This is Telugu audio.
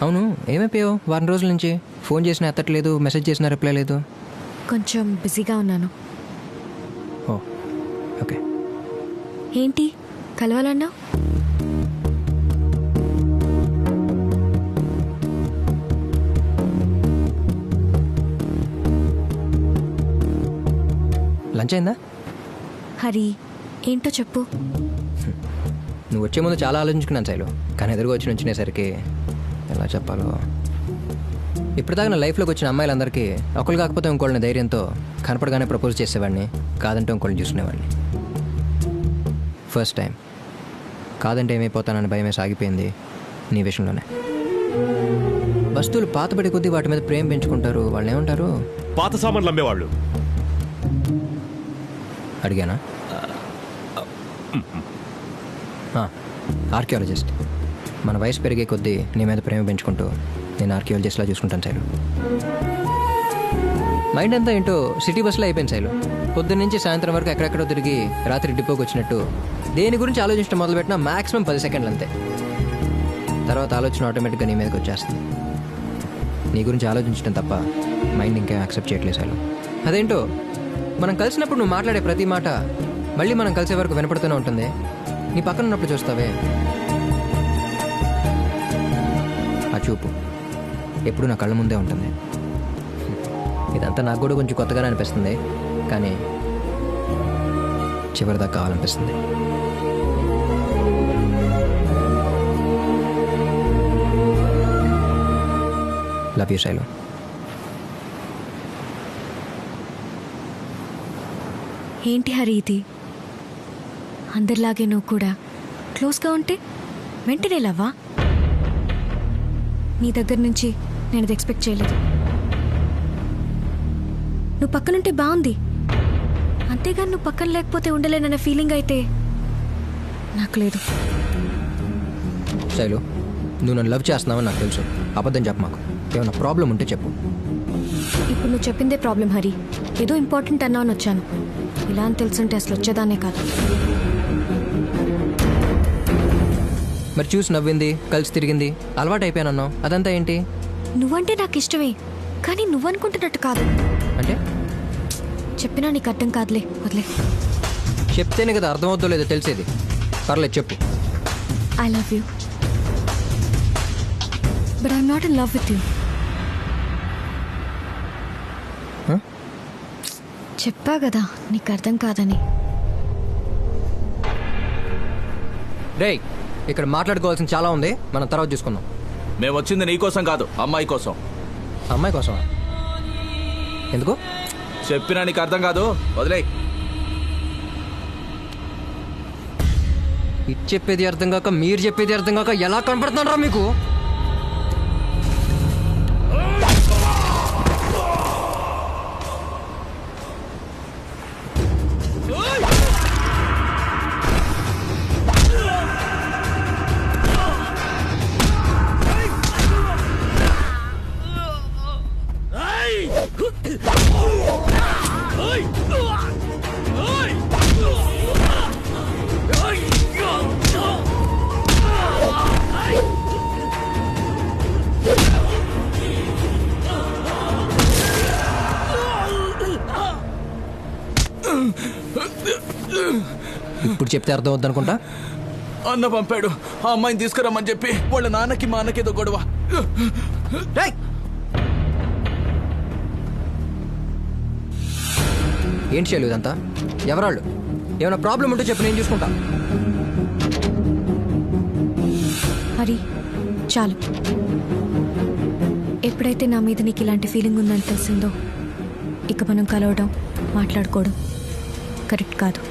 అవును, ఏమైపోయావు? వారం రోజుల నుంచి ఫోన్ చేసినా ఎత్తట్లేదు, మెసేజ్ చేసినా రిప్లై లేదు. కొంచెం బిజీగా ఉన్నాను. ఓ ఓకే. ఏంటి కలవాలన్నావు? లంచ్ అయిందా? హరి, ఏంటో చెప్పు. నువ్వు వచ్చే ముందు చాలా ఆలోచించుకున్నాను శైలు, కానీ ఎదురుగా వచ్చి నుంచునేసరికి ఎలా చెప్పాలో. ఇప్పటిదాకా నా లైఫ్లోకి వచ్చిన అమ్మాయిలందరికీ ఒకరు కాకపోతే ఇంకోళ్ళని ధైర్యంతో కనపడగానే ప్రపోజ్ చేసేవాడిని, కాదంటే ఇంకోళ్ళని చూసుకునేవాడిని. ఫస్ట్ టైం కాదంటే ఏమైపోతానని భయమే సాగిపోయింది నీ విషయంలోనే. వస్తువులు పాతబడి కొద్దీ వాటి మీద ప్రేమ పెంచుకుంటారు, వాళ్ళు ఏమంటారు? పాత సామాన్లు అమ్మేవాళ్ళు. అడిగానా? ఆర్కియాలజిస్ట్. మన వయసు పెరిగే కొద్దీ నీ మీద ప్రేమ పెంచుకుంటూ నేను ఆర్కియాలజిస్ట్లా చూసుకుంటాను శైలు. మైండ్ అంతా ఏంటో సిటీ బస్సులో అయిపోయింది శైలు. పొద్దున్న నుంచి సాయంత్రం వరకు ఎక్కడెక్కడో తిరిగి రాత్రి డిపోకి వచ్చినట్టు దేని గురించి ఆలోచించడం మొదలుపెట్టినా మ్యాక్సిమం 10 సెకండ్లు అంతే. తర్వాత ఆలోచన ఆటోమేటిక్గా నీ మీదకి వచ్చేస్తుంది. నీ గురించి ఆలోచించడం తప్ప మైండ్ ఇంకేం యాక్సెప్ట్ చేయట్లేదు శైలు. అదేంటో మనం కలిసినప్పుడు నువ్వు మాట్లాడే ప్రతి మాట మళ్ళీ మనం కలిసే వరకు వినపడుతూనే ఉంటుంది. నీ పక్కన ఉన్నప్పుడు చూస్తావే, ఆ చూపు ఎప్పుడు నా కళ్ళ ముందే ఉంటుంది. ఇదంతా నాకు కూడా కొంచెం కొత్తగానే అనిపిస్తుంది, కానీ చివరిదాకా కావాలనిపిస్తుంది. Love you Shailu. ఏంటి హరి ఇది? అందరిలాగే నువ్వు కూడా క్లోజ్గా ఉంటే వెంటనే లవ్వా? నీ దగ్గర నుంచి నేను అది ఎక్స్పెక్ట్ చేయలేదు. నువ్వు పక్కనుంటే బాగుంది, అంతేగాని నువ్వు పక్కన లేకపోతే ఉండలేనన్న ఫీలింగ్ అయితే నాకు లేదు. శైలు, నువ్వు నన్ను లవ్ చేస్తున్నావని నాకు తెలుసు. అబద్ధం చెప్పు. మాకు ఏమైనా ప్రాబ్లం ఉంటే చెప్పు. ఇప్పుడు నువ్వు చెప్పిందే ప్రాబ్లం హరి. ఏదో ఇంపార్టెంట్ అన్నావని వచ్చాను. ఇలా అని తెలుసుంటే అసలు వచ్చేదాన్నే కాదు. మరి చూసి నవ్వింది, కలిసి తిరిగింది, అలవాటు అయిపోయానన్నావు, అదంతా ఏంటి? నువ్వంటే నాకు ఇష్టమే, కానీ నువ్వనుకుంటున్నట్టు కాదు. అంటే చెప్పినా నీకు అర్థం కాదులే, వదిలే. చెప్తేనే కదా అర్థమవుతుందో లేదో తెలిసేది. పర్లేదు చెప్పు. I love you, but I'm not in love with you. చెప్పా కదా నీకు అర్థం కాదని. రేయ్, ఇక్కడ మాట్లాడుకోవాల్సిన చాలా ఉంది, మనం తర్వాత చూసుకుందాం. మేము వచ్చింది నీకోసం కాదు, అమ్మాయి కోసం. అమ్మాయి కోసమా? ఎందుకు? చెప్పినా నీకు అర్థం కాదు, వదిలే. ఇది చెప్పేది అర్థం కాక మీరు చెప్పేది అర్థం కాక ఎలా కనపడుతున్నారా మీకు? ఇప్పుడు చెప్తే అర్థం అవుద్దనుకుంటా. అన్న పంపాడు ఆ అమ్మాయిని తీసుకురమ్మని చెప్పి. వాళ్ళ నాన్నకి మా అన్నకేదో గొడవ. ఏంటి చేయలేదు ఇదంతా? ఎవరాళ్ళు? ఏమైనా ప్రాబ్లం ఉంటే చెప్పు, నేను చూసుకుంటా. హరి, చాలు. ఎప్పుడైతే నా మీద నీకు ఇలాంటి ఫీలింగ్ ఉందని తెలిసిందో ఇక మనం కలవడం, మాట్లాడుకోవడం కరెక్ట్ కాదు.